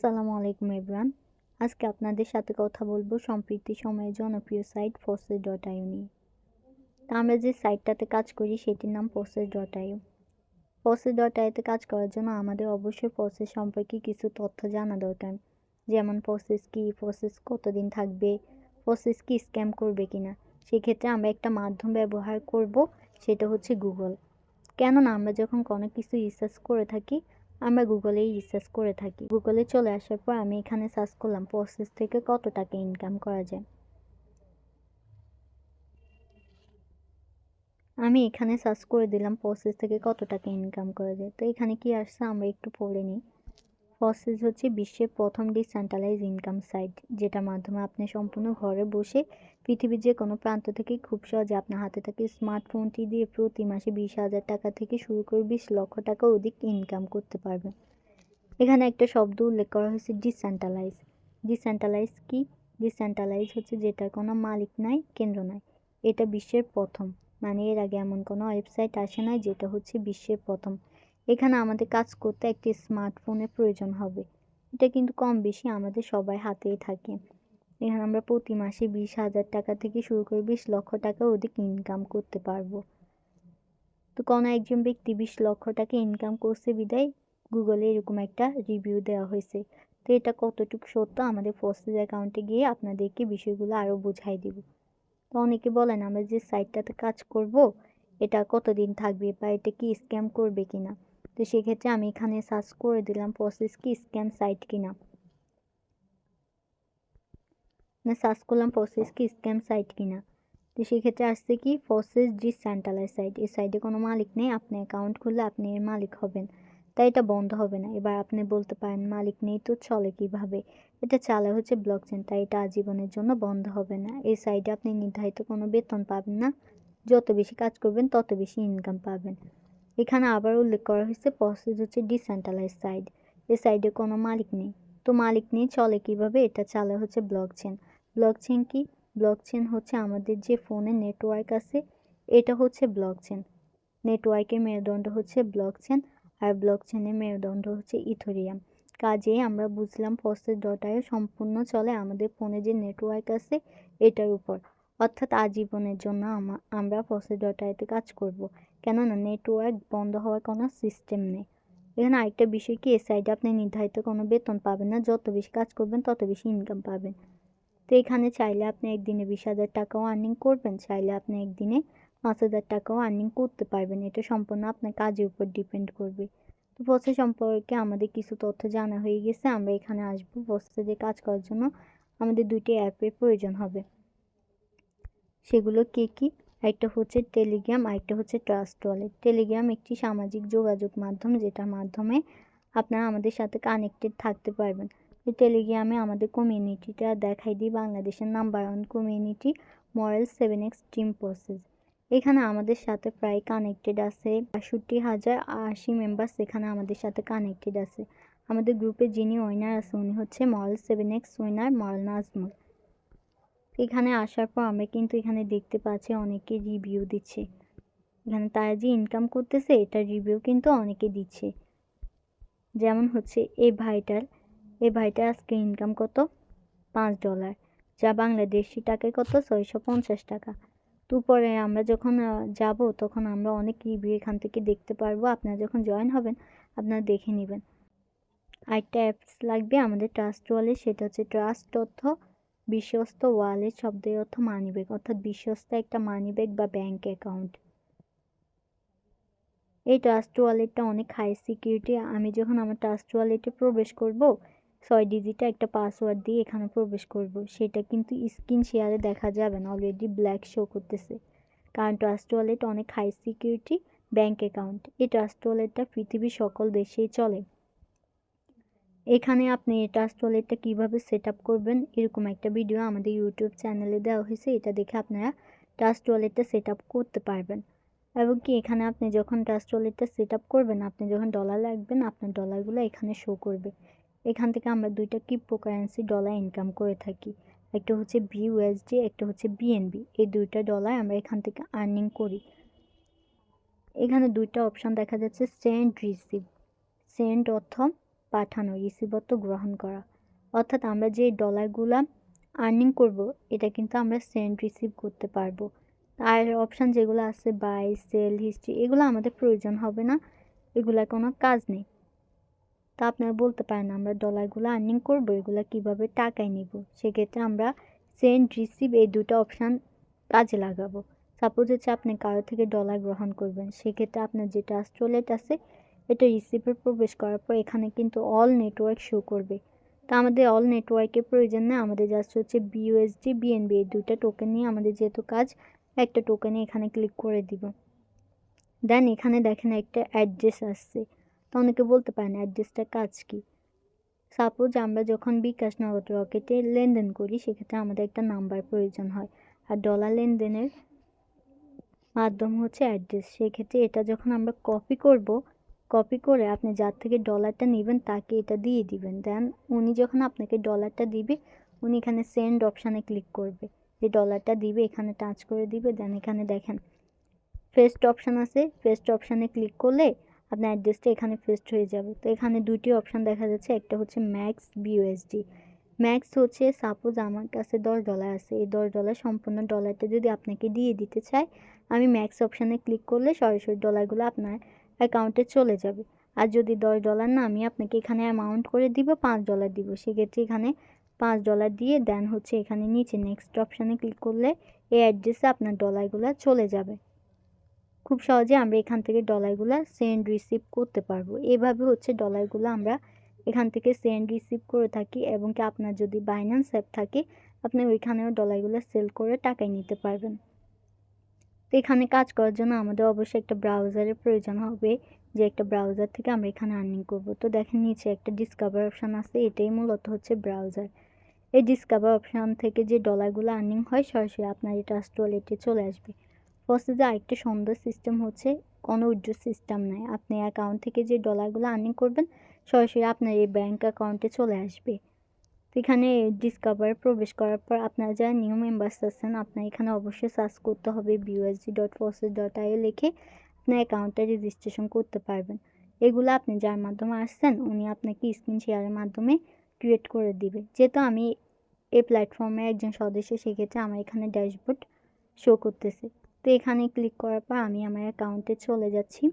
আসসালামু আলাইকুম এভরিওয়ান। আজকে আপনাদের সাথে কথা বলবো সম্প্রতি সময়ে জনপ্রিয় সাইট Fossil.io নিয়ে। তা আমরা যে সাইটটাতে কাজ করি সেটির নাম Fossil.io। Fossil.io তে কাজ করার জন্য আমাদের অবশ্যই Fossil সম্পর্কে কিছু তথ্য জানা দরকার। যেমন Fossil কি, Fossil কতদিন থাকবে, Fossil কি স্ক্যাম করবে কিনা। সেক্ষেত্রে আমরা একটা মাধ্যম ব্যবহার করব, সেটা হচ্ছে গুগল। কেননা আমরা যখন কোনো কিছু রিসার্চ করে থাকি, আমরা গুগলেই রিসার্চ করে থাকি। গুগলে চলে আসার পর আমি এখানে সার্চ করলাম প্রসেস থেকে কত টাকা ইনকাম করা যায়। আমি এখানে সার্চ করে দিলাম প্রসেস থেকে কত টাকা ইনকাম করা যায়। তো এখানে কি আসছে আমরা একটু পড়ে নিই। প্রসেস হচ্ছে বিশ্বের প্রথম ডিসেন্ট্রালাইজ ইনকাম সাইট, যেটার মাধ্যমে আপনি সম্পূর্ণ ঘরে বসে পৃথিবীর যে কোনো প্রান্ত থেকে খুব সহজে আপনার হাতে থাকে স্মার্টফোনটি দিয়ে প্রতি মাসে 20,000 টাকা থেকে শুরু করে 20 লক্ষ টাকা অধিক ইনকাম করতে পারবেন। এখানে একটা শব্দ উল্লেখ করা হয়েছে ডিসেন্ট্রালাইজ। ডিসেন্ট্রালাইজ কি? ডিসেন্ট্রালাইজ হচ্ছে যেটার কোনো মালিক নাই, কেন্দ্র নাই। এটা বিশ্বের প্রথম, মানে এর আগে এমন কোনো ওয়েবসাইট আসে নাই, যেটা হচ্ছে বিশ্বের প্রথম। এখানে আমাদের কাজ করতে একটি স্মার্টফোনের প্রয়োজন হবে। এটা কিন্তু কম বেশি আমাদের সবাই হাতেই থাকে। এখানে আমরা প্রতি মাসে 20,000 টাকা থেকে শুরু করে 20 লক্ষ টাকা অধিক ইনকাম করতে পারবো। তো কোনো একজন ব্যক্তি 20 লক্ষ টাকা ইনকাম করছে বিদায় গুগলে এরকম একটা রিভিউ দেওয়া হয়েছে। তো এটা কতটুকু সত্য আমাদের ফসিল অ্যাকাউন্টে গিয়ে আপনাদেরকে বিষয়গুলো আরও বুঝাই দিব। তো অনেকে বলেন আমরা যে সাইটটাতে কাজ করব এটা কতদিন থাকবে বা এটা কি স্ক্যাম করবে কিনা। তো সেক্ষেত্রে আমি এখানে সার্চ করে দিলাম প্রসেস কি স্ক্যাম সাইট কিনা। সার্চ করলাম প্রসেস কি স্ক্যাম সাইট কিনা। তো সেক্ষেত্রে আসছে কি ফসিস ডিসেন্ট্রালাইজ সাইট। এই সাইটে কোনো মালিক নেই, আপনি অ্যাকাউন্ট খুললে আপনি এর মালিক হবেন, তাই এটা বন্ধ হবে না। এবার আপনি বলতে পারেন মালিক নেই তো চলে কিভাবে। এটা চালা হচ্ছে ব্লকচেন, তাই এটা আজীবনের জন্য বন্ধ হবে না। এই সাইটে আপনি নির্ধারিত কোনো বেতন পাবেন না, যত বেশি কাজ করবেন তত বেশি ইনকাম পাবেন। এখানে আবার উল্লেখ করা হয়েছে প্রসেস হচ্ছে ডিসেন্ট্রালাইজ সাইট। এই সাইডে কোনো মালিক নেই, তো মালিক নেই চলে কিভাবে, এটা চালা হচ্ছে ব্লকচেন। ব্লকচেন কি? ব্লকচেন হচ্ছে আমাদের যে ফোনে নেটওয়ার্ক আছে, এটা হচ্ছে ব্লকচেন। নেটওয়ার্কের মেরুদণ্ড হচ্ছে ব্লকচেন, আর ব্লকচেনের মেরুদণ্ড হচ্ছে ইথেরিয়াম। কাজেই আমরা বুঝলাম Fossil.io সম্পূর্ণ চলে আমাদের ফোনে যে নেটওয়ার্ক আছে এটার উপর। অর্থাৎ আজীবনের জন্য আমরা Fossil.io তে কাজ করব, কেননা নেটওয়ার্ক বন্ধ হওয়ার কোনো সিস্টেম নেই। এখানে আরেকটা বিষয় কি, এই সাইডে আপনি নির্ধারিত কোনো বেতন পাবেন না, যত বেশি কাজ করবেন তত বেশি ইনকাম পাবেন। তো এখানে চাইলে আপনি একদিনে 20,000 টাকাও আর্নিং করবেন, চাইলে আপনি একদিনে 5,000 টাকাও আর্নিং করতে পারবেন। এটা সম্পূর্ণ আপনার কাজের উপর ডিপেন্ড করবে। তো ফসল সম্পর্কে আমাদের কিছু তথ্য জানা হয়ে গেছে। আমরা এখানে আসবো ফসলে কাজ করার জন্য আমাদের দুইটি অ্যাপের প্রয়োজন হবে। সেগুলো কি কি? একটা হচ্ছে টেলিগ্রাম, আরেকটা হচ্ছে ট্রাস্ট ওয়ালেট। টেলিগ্রাম একটি সামাজিক যোগাযোগ মাধ্যম, যেটার মাধ্যমে আপনারা আমাদের সাথে কানেক্টেড থাকতে পারবেন। টেলিগ্রামে আমাদের কমিউনিটিটা দেখাই দিই, বাংলাদেশের নাম্বার 1 কমিউনিটি মরাল 7x টিম প্রসেস। এখানে আমাদের সাথে প্রায় কানেক্টেড আছে 62,080 মেম্বার্স এখানে আমাদের সাথে কানেক্টেড আছে। আমাদের গ্রুপে যিনি উইনার আছে উনি হচ্ছে মরাল 7x উইনার মরাল নাজমুল। এখানে আসার পর আমরা কিন্তু এখানে দেখতে পাচ্ছি অনেকে রিভিউ দিচ্ছে। এখানে তারা যে ইনকাম করতেছে এটার রিভিউ কিন্তু অনেকে দিচ্ছে। যেমন হচ্ছে এই ভাইটার আজকে ইনকাম কত, $5, যা বাংলাদেশি টাকায় কত 650 টাকা। তো পরে আমরা যখন যাব তখন আমরা অনেক রিভিউ এখান থেকে দেখতে পারবো। আপনারা যখন জয়েন হবেন আপনারা দেখে নেবেন। আরেকটা অ্যাপস লাগবে আমাদের ট্রাস্ট ওয়ালেট, সেটা হচ্ছে ট্রাস্ট তথ্য বিশ্বস্ত ওয়ালেট শব্দের অর্থ মানিব্যাগ, অর্থাৎ বিশ্বস্ত একটা মানিব্যাগ বা ব্যাংক অ্যাকাউন্ট। এই ট্রাস্ট ওয়ালেটটা অনেক হাই সিকিউরিটি। আমি যখন আমার ট্রাস্ট ওয়ালেটে প্রবেশ করব 6 ডিজিটের একটা পাসওয়ার্ড দিয়ে এখানে প্রবেশ করব, সেটা কিন্তু স্ক্রিন শেয়ারে দেখা যাবে না, অলরেডি ব্ল্যাক শো করতেছে। কারণ ট্রাস্ট ওয়ালেট অনেক হাই সিকিউরিটি ব্যাংক অ্যাকাউন্ট। এই ট্রাস্ট ওয়ালেটটা পৃথিবীর সকল দেশেই চলে। এখানে আপনি ট্রাস্ট ওয়ালেটটা কীভাবে সেট আপ করবেন এরকম একটা ভিডিও আমাদের ইউটিউব চ্যানেলে দেওয়া হয়েছে, এটা দেখে আপনারা ট্রাস্ট ওয়ালেটটা সেট আপ করতে পারবেন। এবং কি এখানে আপনি যখন ট্রাস্ট ওয়ালেটটা সেট আপ করবেন, আপনি যখন ডলার রাখবেন আপনার ডলারগুলো এখানে শো করবে। এখান থেকে আমরা দুইটা ক্রিপ্টোকারেন্সি ডলার ইনকাম করে থাকি, একটা হচ্ছে BUSD, একটা হচ্ছে BNB। এই দুইটা ডলার আমরা এখান থেকে আর্নিং করি। এখানে দুইটা অপশন দেখা যাচ্ছে, সেন্ড রিসিভ। সেন্ড অর্থ পাঠানো, রিসিভত্ব গ্রহণ করা। অর্থাৎ আমরা যে ডলারগুলা আর্নিং করব এটা কিন্তু আমরা সেন্ড রিসিভ করতে পারবো। আর অপশান যেগুলো আছে বাই, সেল, হিস্ট্রি, এগুলো আমাদের প্রয়োজন হবে না, এগুলার কোনো কাজ নেই। তা আপনারা বলতে পারেন আমরা ডলারগুলো আর্নিং করব, এগুলো কিভাবে টাকায় নিব। সেক্ষেত্রে আমরা সেন্ড রিসিভ এই দুটো অপশান কাজে লাগাবো। সাপোজ হচ্ছে আপনি কারো থেকে ডলার গ্রহণ করবেন, সেক্ষেত্রে আপনার যে ট্রাস্ট ওয়ালেট আছে এটা রিসিভে প্রবেশ করার পর এখানে কিন্তু অল নেটওয়ার্ক শো করবে। তা আমাদের অল নেটওয়ার্কের প্রয়োজন নেই, আমাদের জাস্ট হচ্ছে বিইউএসডি, বিএনবি এই দুটো টোকেন নিয়ে আমাদের যেহেতু কাজ, একটা টোকেনে এখানে ক্লিক করে দিব। দেন এখানে দেখেন একটা অ্যাড্রেস আসছে। তো অনেকে বলতে পারেন অ্যাড্রেসটার কাজ কি। সাপোজ আমরা যখন বিকাশ, নগদ, রকেটে লেনদেন করি সেক্ষেত্রে আমাদের একটা নাম্বার প্রয়োজন হয়, আর ডলার লেনদেনের মাধ্যম হচ্ছে অ্যাড্রেস। সেক্ষেত্রে এটা যখন আমরা কপি করব, কপি করে আপনি যার থেকে ডলারটা নেবেন তাকে এটা দিয়ে দিবেন। দেন উনি যখন আপনাকে ডলারটা দিবে উনি এখানে সেন্ড অপশানে ক্লিক করবে, যে ডলারটা দিবে এখানে টাচ করে দিবে। দেন এখানে দেখেন পেস্ট অপশান আছে, পেস্ট অপশানে ক্লিক করলে আপনার অ্যাড্রেসটা এখানে পেস্ট হয়ে যাবে। তো এখানে দুটি অপশান দেখা যাচ্ছে, একটা হচ্ছে ম্যাক্স বিইউএসডি। ম্যাক্স হচ্ছে সাপোজ আমার কাছে $10 আছে, এই $10 সম্পূর্ণ ডলারটা যদি আপনাকে দিয়ে দিতে চাই, আমি ম্যাক্স অপশানে ক্লিক করলে সরাসরি ডলারগুলো আপনার অ্যাকাউন্টে চলে যাবে। আর যদি $10 না, আমি আপনাকে এখানে অ্যামাউন্ট করে দিব, $5 দিব, সেক্ষেত্রে এখানে $5 দিয়ে দেন হচ্ছে এখানে নিচে নেক্সট অপশানে ক্লিক করলে এই অ্যাড্রেসে আপনার ডলারগুলো চলে যাবে। খুব সহজে আমরা এখান থেকে ডলারগুলো সেন্ড রিসিভ করতে পারবো। এভাবে হচ্ছে ডলারগুলো আমরা এখান থেকে সেন্ড রিসিভ করে থাকি, এবং কি আপনার যদি বাইন্যান্স অ্যাপ থাকে আপনি ওইখানেও ডলারগুলো সেল করে টাকায় নিতে পারবেন। তো এখানে কাজ করার জন্য আমাদের অবশ্যই একটা ব্রাউজারের প্রয়োজন হবে, যে একটা ব্রাউজার থেকে আমরা এখানে আর্নিং করব। তো দেখেন নিচে একটা ডিসকাভার অপশান আছে, এটাই মূলত হচ্ছে ব্রাউজার। এই ডিসকাভার অপশান থেকে যে ডলারগুলো আর্নিং হয় সরাসরি আপনার এই ট্রাস্ট ওয়ালেটে চলে আসবে। প্রসেসে আরেকটা সুন্দর সিস্টেম হচ্ছে কোনো উইথড্র সিস্টেম নাই, আপনি অ্যাকাউন্ট থেকে যে ডলারগুলো আর্নিং করবেন সরাসরি আপনার এই ব্যাঙ্ক অ্যাকাউন্টে চলে আসবে। তো এখানে ডিসকাভার প্রবেশ করার পর আপনারা যারা নিউ মেম্বার্স আছেন আপনার এখানে অবশ্যই সার্চ করতে হবে busd.process.io লিখে আপনার অ্যাকাউন্টটা রেজিস্ট্রেশন করতে পারবেন। এগুলো আপনি যার মাধ্যমে আসছেন উনি আপনাকে স্ক্রিন শেয়ারের মাধ্যমে ক্রিয়েট করে দিবে। যেহেতু আমি এই প্ল্যাটফর্মে একজন সদস্য সেক্ষেত্রে আমার এখানে ড্যাশবোর্ড শো করতেছে। তো এখানে ক্লিক করার পর আমি আমার অ্যাকাউন্টে চলে যাচ্ছি।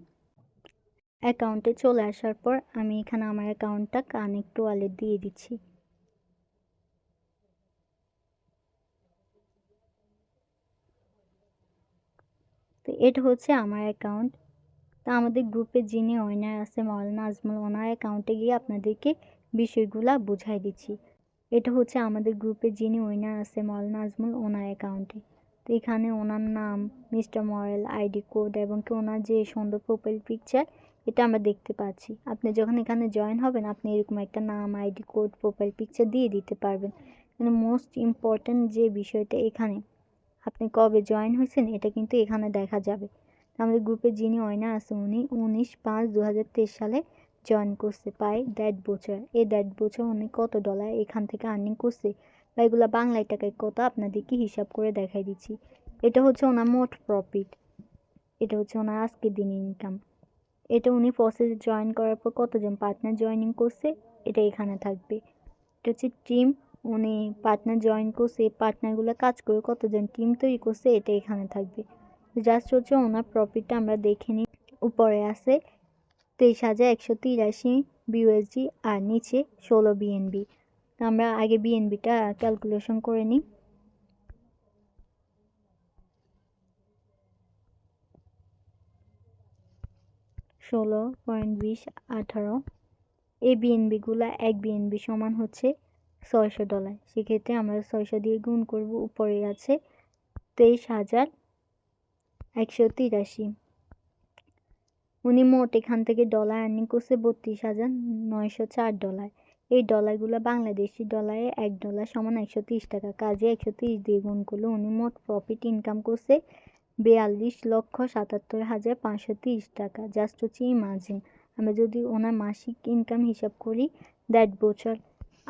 অ্যাকাউন্টে চলে আসার পর আমি এখানে আমার অ্যাকাউন্টটা কানেক্ট ওয়ালেট দিয়ে দিচ্ছি। তো এটা হচ্ছে আমার অ্যাকাউন্ট। তো আমাদের গ্রুপে যিনি ওনার আছে মাওলানা আজমল, ওনার অ্যাকাউন্টে গিয়ে আপনাদেরকে বিষয়গুলা বুঝাই দিচ্ছি। এটা হচ্ছে আমাদের গ্রুপে যিনি ওনার আছে মাওলানা আজমল, ওনার অ্যাকাউন্টে। তো এখানে ওনার নাম, মিস্টার মরেল, আইডি কোড এবং কি ওনার যে সুন্দর প্রোফাইল পিকচার এটা আমরা দেখতে পাচ্ছি। আপনি যখন এখানে জয়েন হবেন আপনি এরকম একটা নাম, আইডি কোড, প্রোফাইল পিকচার দিয়ে দিতে পারবেন। কিন্তু মোস্ট ইম্পর্ট্যান্ট যে বিষয়টা এখানে আপনি কবে জয়েন হয়েছেন এটা কিন্তু এখানে দেখা যাবে। আমাদের গ্রুপে যিনি ওনার আছে উনি 19/5/2023 সালে জয়েন করছে, প্রায় 1.5 বছর। এই 1.5 বছর উনি কত ডলার এখান থেকে আর্নিং করছে বা এগুলো বাংলায় টাকায় কত আপনাদেরকে হিসাব করে দেখাই দিচ্ছি। এটা হচ্ছে ওনার মোট প্রফিট, এটা হচ্ছে ওনার আজকের দিনের ইনকাম। এটা উনি প্রসেসে জয়েন করার পর কতজন পার্টনার জয়েনিং করছে এটা এখানে থাকবে। এটা হচ্ছে টিম, উনি পার্টনার জয়েন করছে, এই পার্টনারগুলো কাজ করে কতজন টিম তৈরি করছে এটা এখানে থাকবে। জাস্ট হচ্ছে ওনার প্রফিটটা আমরা দেখে নিই। উপরে আছে 23,183 বিইউএসডি আর নিচে 16 বিএনবি। আমরা আগে বিএনবিটা ক্যালকুলেশন করে নিই। $16.2018 এই বিএনবিগুলো এক বিএনবি সমান হচ্ছে $600। সেক্ষেত্রে আমরা 600 দিয়ে গুণ করব। উপরে আছে 23,183। উনি মোট এখান থেকে ডলার আর্নিং করছে $32,904। এই ডলারগুলো বাংলাদেশি ডলারে $1 সমান 130 টাকা। কাজে 130 দিয়ে গুণ করলে উনি মোট প্রফিট ইনকাম করছে 42,77,530 টাকা। জাস্ট হচ্ছে ইমাজিন, আমরা যদি ওনার মাসিক ইনকাম হিসাব করি 1.5 বছর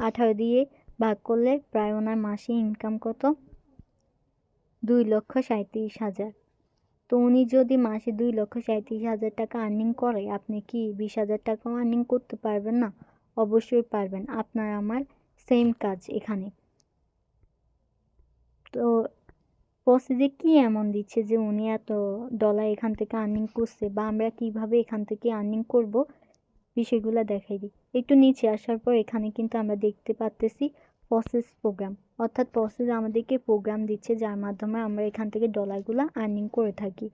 18 দিয়ে ভাগ করলে প্রায় ওনার মাসিক ইনকাম কত, 2,37,000। তো উনি যদি মাসে 2,37,000 টাকা আর্নিং করে আপনি কি 20,000 টাকাও আর্নিং করতে পারবেন না? অবশ্যই পারবেন। আপনার আমার সেম কাজ এখানে। তো প্রসেসে কি এমন দিচ্ছে যে উনি এত ডলার এখান থেকে আর্নিং করছে, বা আমরা কিভাবে এখান থেকে আর্নিং করব, বিষয়গুলো দেখাই দিই। একটু নিচে আসার পর এখানে কিন্তু আমরা দেখতে পাচ্তেছি প্রসেস প্রোগ্রাম, অর্থাৎ প্রসেস আমাদেরকে প্রোগ্রাম দিচ্ছে যার মাধ্যমে আমরা এখান থেকে ডলারগুলো আর্নিং করে থাকি।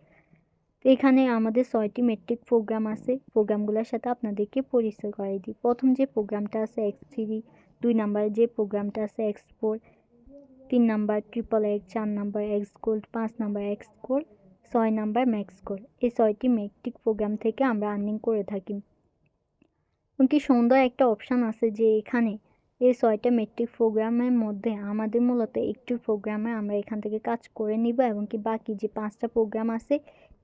তো এখানে আমাদের 6টি মেট্রিক প্রোগ্রাম আছে। প্রোগ্রামগুলোর সাথে আপনাদেরকে পরিচয় করাই দিই। প্রথম যে প্রোগ্রামটা আছে X3, 2 নাম্বারে যে প্রোগ্রামটা আছে X4, 3 number XXX, 4 number X gold, 5 number X score, 6 number max score. এই 6টি মেট্রিক প্রোগ্রাম থেকে আমরা আর্নিং করে থাকি। কি সুন্দর একটা অপশান আছে যে এখানে এই 6টা মেট্রিক প্রোগ্রামের মধ্যে আমাদের মূলত একটি প্রোগ্রামে আমরা এখান থেকে কাজ করে নিব, এবং কি বাকি যে 5টা প্রোগ্রাম আছে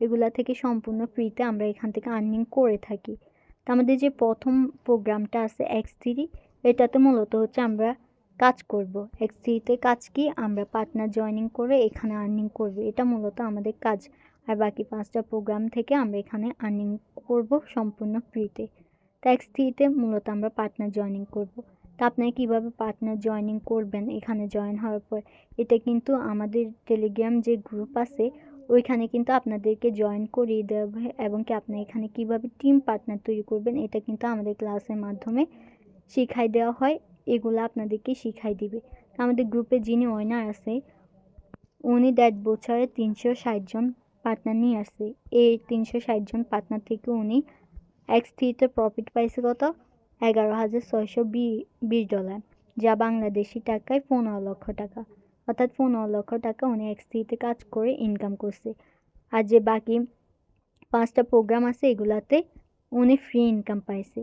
এগুলা থেকে সম্পূর্ণ ফ্রিতে আমরা এখান থেকে আর্নিং করে থাকি। তো আমাদের যে প্রথম প্রোগ্রামটা আছে X3, এটাতে মূলত হচ্ছে আমরা কাজ করব। X3তে কাজ কি, আমরা পার্টনার জয়েনিং করে এখানে আর্নিং করব, এটা মূলত আমাদের কাজ। আর বাকি 5টা প্রোগ্রাম থেকে আমরা এখানে আর্নিং করব সম্পূর্ণ ফ্রিতে। তো X3তে মূলত আমরা পার্টনার জয়েনিং করব। তা আপনারা কীভাবে পার্টনার জয়েনিং করবেন, এখানে জয়েন হওয়ার পর এটা কিন্তু আমাদের টেলিগ্রাম যে গ্রুপ আছে ওইখানে কিন্তু আপনাদেরকে জয়েন করিয়ে দেওয়া হবে, এবং কি আপনি এখানে কিভাবে টিম পার্টনার তৈরি করবেন এটা কিন্তু আমাদের ক্লাসের মাধ্যমে শিখাই দেওয়া হয়। এগুলো আপনাদেরকে শিখাই দিবে। আমাদের গ্রুপে যিনি ওয়নার আছে উনি 1.5 বছরে 360 জন পার্টনার নিয়ে আসছে। এই 360 জন পার্টনার থেকে উনি X3তে প্রফিট পাইছে কত, $11,620, যা বাংলাদেশি টাকায় 15 লক্ষ টাকা। অর্থাৎ 15 লক্ষ টাকা উনি X3তে কাজ করে ইনকাম করছে। আর যে বাকি 5টা প্রোগ্রাম আছে এগুলাতে উনি ফ্রি ইনকাম পাইছে।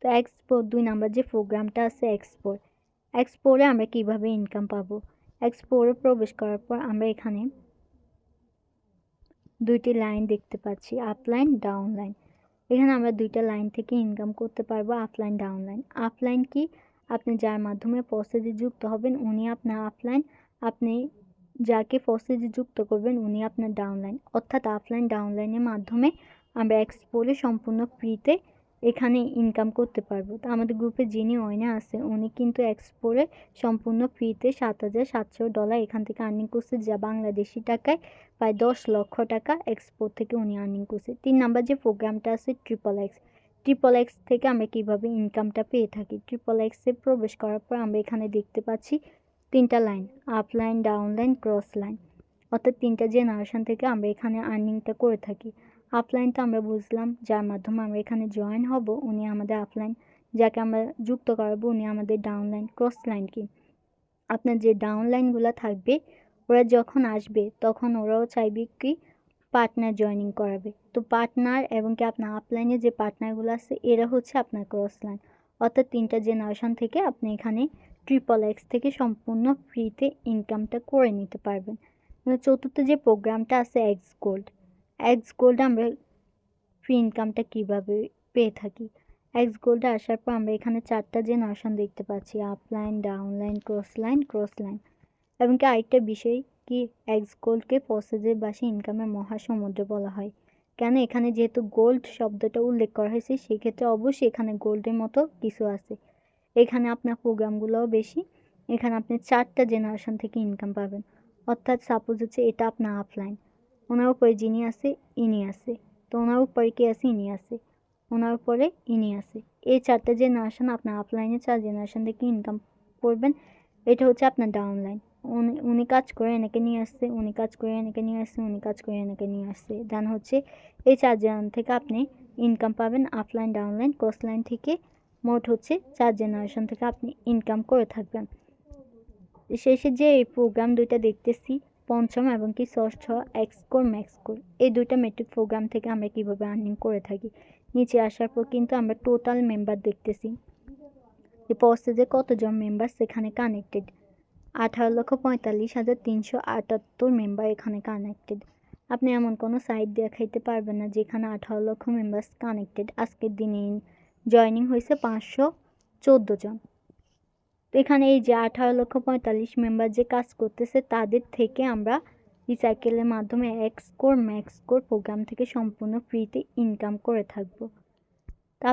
তো X4, 2 নাম্বার যে প্রোগ্রামটা আছে X4-এ আমরা কিভাবে ইনকাম পাবো। X4-এ প্রবেশ করার পর আমরা এখানে 2টি লাইন দেখতে পাচ্ছি, আপলাইন, ডাউনলাইন। এখানে আমরা 2টা লাইন থেকে ইনকাম করতে পারবো, আপলাইন, ডাউনলাইন। আপলাইন কি, আপনি যার মাধ্যমে প্রসেসে যুক্ত হবেন উনি আপনার আপলাইন, আপনি যাকে প্রসেসে যুক্ত করবেন উনি আপনার ডাউনলাইন। অর্থাৎ আপলাইন ডাউনলাইনের মাধ্যমে আমরা X4-এ সম্পূর্ণ ফ্রিতে এখানে ইনকাম করতে পারবো। তো আমাদের গ্রুপে যিনি ওয়নার আছে উনি কিন্তু X4-এ সম্পূর্ণ ফ্রিতে $7,700 এখান থেকে আর্নিং করছে, যা বাংলাদেশি টাকায় প্রায় 10 লক্ষ টাকা X4 থেকে উনি আর্নিং করছে। 3 নাম্বার যে প্রোগ্রামটা আছে XXX থেকে আমরা কিভাবে ইনকামটা পেয়ে থাকি। XXX-এ প্রবেশ করার পর আমরা এখানে দেখতে পাচ্ছি 3টা line, upline, downline, cross line. অর্থাৎ 3টা জেনারেশন থেকে আমরা এখানে আর্নিংটা করে থাকি। আপলাইনটা আমরা বুঝলাম, যার মাধ্যমে আমরা এখানে জয়েন হব উনি আমাদের আপলাইন, যাকে আমরা যুক্ত করাবো উনি আমাদের ডাউনলাইন। ক্রস লাইন কি, আপনার যে ডাউনলাইনগুলো থাকবে ওরা যখন আসবে তখন ওরাও চাইবে কি পার্টনার জয়েনিং করাবে। তো পার্টনার এবং কি আপনার আপলাইনে যে পার্টনারগুলো আছে এরা হচ্ছে আপনার ক্রস লাইন। অর্থাৎ 3টা জেনারেশন থেকে আপনি এখানে XXX থেকে সম্পূর্ণ ফ্রিতে ইনকামটা করে নিতে পারবেন। চতুর্থ যে প্রোগ্রামটা আছে এক্স গোল্ড আমরা ফ্রি ইনকামটা কীভাবে পেয়ে থাকি। এক্স গোল্ডে আসার পর আমরা এখানে 4টা জেনারেশন দেখতে পাচ্ছি, আপলাইন, ডাউনলাইন, ক্রস লাইন। এবং কি আরেকটা বিষয় কি, এক্স গোল্ডকে প্রসেসের ভাষায় ইনকামের মহাসমুদ্র বলা হয়। কেন, এখানে যেহেতু গোল্ড শব্দটা উল্লেখ করা হয়েছে সেক্ষেত্রে অবশ্যই এখানে গোল্ডের মতো কিছু আছে। এখানে আপনার প্রোগ্রামগুলোও বেশি, এখানে আপনি 4টা জেনারেশন থেকে ইনকাম পাবেন। অর্থাৎ সাপোজ হচ্ছে এটা আপনার আপলাইন, ওনার উপরে যিনি আছে ইনি আছে, তো ওনার উপরে কে আছে, ইনি আছে, ওনার উপরে ইনি আছে। এই 4টা জেনারেশন আপনার আপলাইনে 4 জেনারেশন থেকে ইনকাম করবেন। এটা হচ্ছে আপনার ডাউনলাইন, উনি কাজ করে এনেকে নিয়ে আসছে, উনি কাজ করে এনেকে নিয়ে আসছে, উনি কাজ করে এনেকে নিয়ে আসছে। দেন হচ্ছে এই 4 জেনারেশন থেকে আপনি ইনকাম পাবেন আপলাইন, ডাউনলাইন, ক্রস লাইন থেকে। মোট হচ্ছে 4 জেনারেশন থেকে আপনি ইনকাম করে থাকবেন। শেষে যে এই প্রোগ্রাম 2টা দেখতেছি, পঞ্চম এবং কি ষষ্ঠ, এক্স স্কোর, ম্যাক্স স্কোর, এই 2টা মেট্রিক প্রোগ্রাম থেকে আমরা কীভাবে আর্নিং করে থাকি। নিচে আসার পর কিন্তু আমরা টোটাল মেম্বার দেখতেছি, যে প্রসেসে কতজন মেম্বার সেখানে কানেক্টেড। 18,45,378 মেম্বার এখানে কানেক্টেড। আপনি এমন কোনো সাইট দেখাইতে পারবেন না যেখানে 18 লক্ষ মেম্বার্স কানেক্টেড। আজকের দিনে জয়নিং হয়েছে 514 জন। তো এখানে এই যে 18,45,000 মেম্বার যে কাজ করতেছে তাদের থেকে আমরা রিসাইকেলের মাধ্যমে x score, max score programme থেকে সম্পূর্ণ ফ্রিতে ইনকাম করে থাকবো। তো তো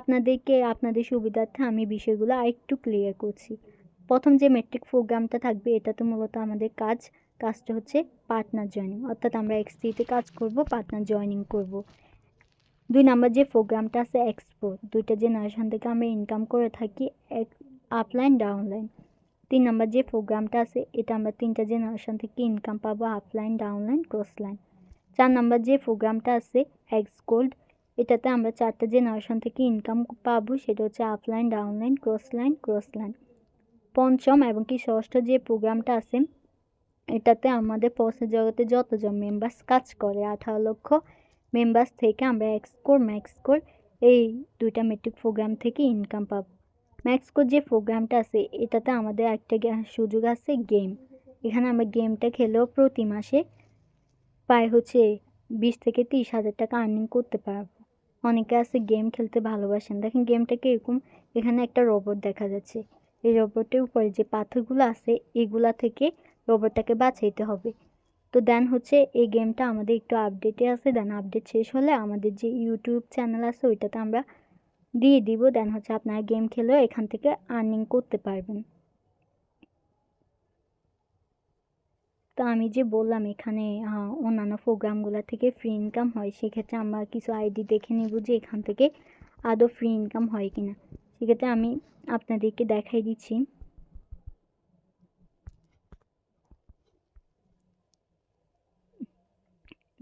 আপনাদের সুবিধার্থে আমি বিষয়গুলো আরেকটু ক্লিয়ার করছি। প্রথম যে মেট্রিক প্রোগ্রামটা থাকবে এটাতে মূলত আমাদের কাজটা হচ্ছে পার্টনার জয়েনিং, অর্থাৎ আমরা এক্স3তে কাজ করব, পার্টনার জয়েনিং করব। 2 নাম্বার যে প্রোগ্রামটা আছে এক্সপো, দুইটা জেনারেশন থেকে আমরা ইনকাম করে থাকি, আপলাইন ডাউনলাইন। 3 নাম্বার যে প্রোগ্রামটা আছে এটা আমরা 3টা জেনারেশন থেকে ইনকাম পাবো, আপলাইন ডাউনলাইন ক্রসলাইন। 4 নাম্বার যে প্রোগ্রামটা আছে এক্স গোল্ড, এটাতে আমরা 4টা জেনারেশন থেকে ইনকাম পাবো, সেটা হচ্ছে আপলাইন ডাউনলাইন ক্রসলাইন। পঞ্চম এবং কি ষষ্ঠ যে প্রোগ্রামটা আছে এটাতে আমাদের প্রসেস জগতে যতজন মেম্বার্স কাজ করে 18 লক্ষ মেম্বার্স থেকে আমরা এক্সকোর ম্যাক্সকোর এই দুইটা মেট্রিক প্রোগ্রাম থেকে ইনকাম পাবো। ম্যাক্সকোর যে প্রোগ্রামটা আছে এটাতে আমাদের একটা সুযোগ আছে গেম, এখানে আমরা গেমটা খেলেও প্রতি মাসে প্রায় হচ্ছে 20 থেকে 30 হাজার টাকা আর্নিং করতে পারবো। অনেকে আছে গেম খেলতে ভালোবাসেন, দেখেন গেমটাকে এরকম, এখানে একটা রোবট দেখা যাচ্ছে, এই রোবটের উপরে যে পাথরগুলো আছে এগুলা থেকে রোবটটাকে বাঁচাইতে হবে। তো দেন হচ্ছে এই গেমটা আমাদের একটু আপডেটে আছে, দেন আপডেট শেষ হলে আমাদের যে ইউটিউব চ্যানেল আছে ওইটাতে আমরা দিয়ে দিব, দেন হচ্ছে আপনারা গেম খেলেও এখান থেকে আর্নিং করতে পারবেন। তো আমি যে বললাম এখানে অন্যান্য প্রোগ্রামগুলো থেকে ফ্রি ইনকাম হয়, সেক্ষেত্রে আমরা কিছু আইডি দেখে নিব যে এখান থেকে আদৌ ফ্রি ইনকাম হয় কিনা। সেক্ষেত্রে আমি আপনাদেরকে দেখাই দিচ্ছি।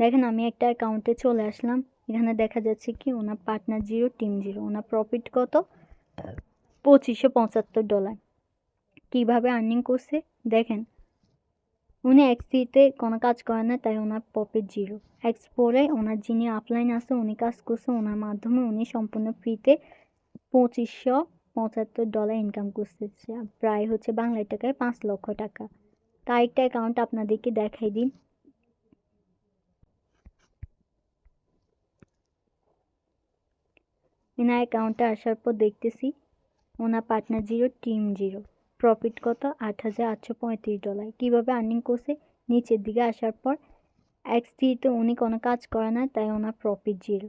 দেখেন আমি একটা অ্যাকাউন্টে চলে আসলাম, এখানে দেখা যাচ্ছে কি ওনার পার্টনার 0 টিম 0, ওনার প্রফিট কত $2575। কিভাবে আর্নিং করছে দেখেন, উনি এক্স3তে কোনো কাজ করে না তাই ওনার প্রফিট 0। এক্স4এ ওনার যিনি আপলাইন আছে উনি কাজ করছে, ওনার মাধ্যমে উনি সম্পূর্ণ ফ্রিতে $2575 ইনকাম করছে, প্রায় হচ্ছে বাংলায় টাকায় 5 লক্ষ টাকা। তাই একটা অ্যাকাউন্ট আপনাদেরকে দেখাই দিই। এনার অ্যাকাউন্টে আসার পর দেখতেছি ওনার পার্টনার 0 টিম 0, প্রফিট কত $8835। কীভাবে আর্নিং করছে নিচের দিকে আসার পর, এক্স3তে উনি কোনো কাজ করে না তাই ওনার প্রফিট 0।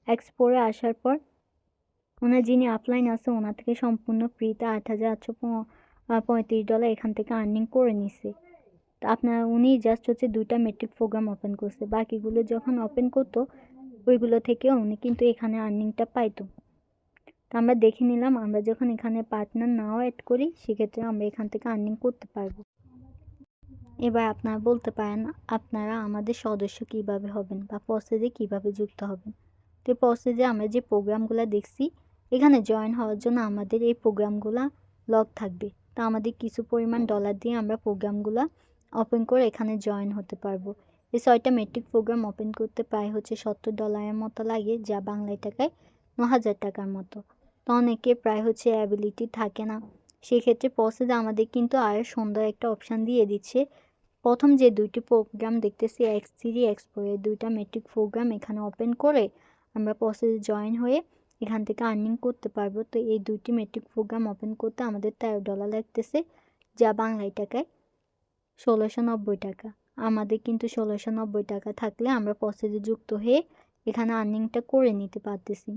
এক্স4এ আসার পর ওনার যিনি আপলাইন আছে ওনার থেকে সম্পূর্ণ ফ্রিতে $8835 এখান থেকে আর্নিং করে নিছে। তো উনি জাস্ট হচ্ছে 2টা মেট্রিক প্রোগ্রাম ওপেন করছে, বাকিগুলো যখন ওপেন করতো ওইগুলো থেকেও উনি কিন্তু এখানে আর্নিংটা পাইতো। তো আমরা দেখে নিলাম, আমরা যখন এখানে পার্টনার নাও অ্যাড করি সেক্ষেত্রে আমরা এখান থেকে আর্নিং করতে পারবো। এবার আপনারা বলতে পারেন আপনারা আমাদের সদস্য কিভাবে হবেন বা প্রসেসে কিভাবে যুক্ত হবেন। তো প্রসেসে আমরা যে প্রোগ্রামগুলো দেখছি এখানে জয়েন হওয়ার জন্য আমাদের এই প্রোগ্রামগুলো লগ থাকবে, তো আমাদের কিছু পরিমাণ ডলার দিয়ে আমরা প্রোগ্রামগুলো ওপেন করে এখানে জয়েন হতে পারবো। এই 6টা মেট্রিক প্রোগ্রাম ওপেন করতে প্রায় হচ্ছে $70 মতো লাগে, যা বাংলায় টাকায় 9,000 টাকার মতো। তো অনেকে প্রায় হচ্ছে অ্যাবিলিটি থাকে না, সেক্ষেত্রে প্রসেসে আমাদের কিন্তু আরও সুন্দর একটা অপশান দিয়ে দিচ্ছে। প্রথম যে 2টি প্রোগ্রাম দেখতেছি এক্স3 এক্স4, এই 2টা মেট্রিক প্রোগ্রাম এখানে ওপেন করে আমরা প্রসেসে জয়েন হয়ে এখান থেকে আর্নিং করতে পারবো। তো এই 2টি মেট্রিক প্রোগ্রাম ওপেন করতে আমাদের $13 লাগতেছে, যা বাংলায় টাকায় 1690 টাকা। আমাদের কিন্তু 1690 টাকা থাকলে আমরা প্রসেসে যুক্ত হয়ে এখানে আর্নিংটা করে নিতে পারতেছি।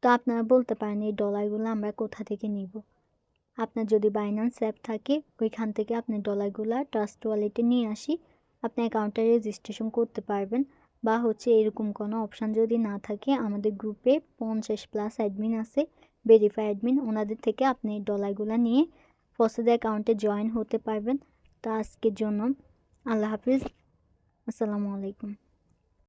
তো আপনারা বলতে পারেন এই ডলারগুলো আমরা কোথা থেকে নিব। আপনার যদি বাইন্যান্স অ্যাপ থাকে ওইখান থেকে আপনি ডলারগুলো ট্রাস্ট ওয়ালেটে নিয়ে আসি আপনি অ্যাকাউন্টটা রেজিস্ট্রেশন করতে পারবেন, বা হচ্ছে এরকম কোনো অপশান যদি না থাকে আমাদের গ্রুপে 50+ অ্যাডমিন আছে, ভেরিফাই অ্যাডমিন, ওনাদের থেকে আপনি ডলারগুলো নিয়ে প্রসেস অ্যাকাউন্টে জয়েন হতে পারবেন। তো আজকের জন্য আল্লাহ হাফিজ, আসসালামু আলাইকুম।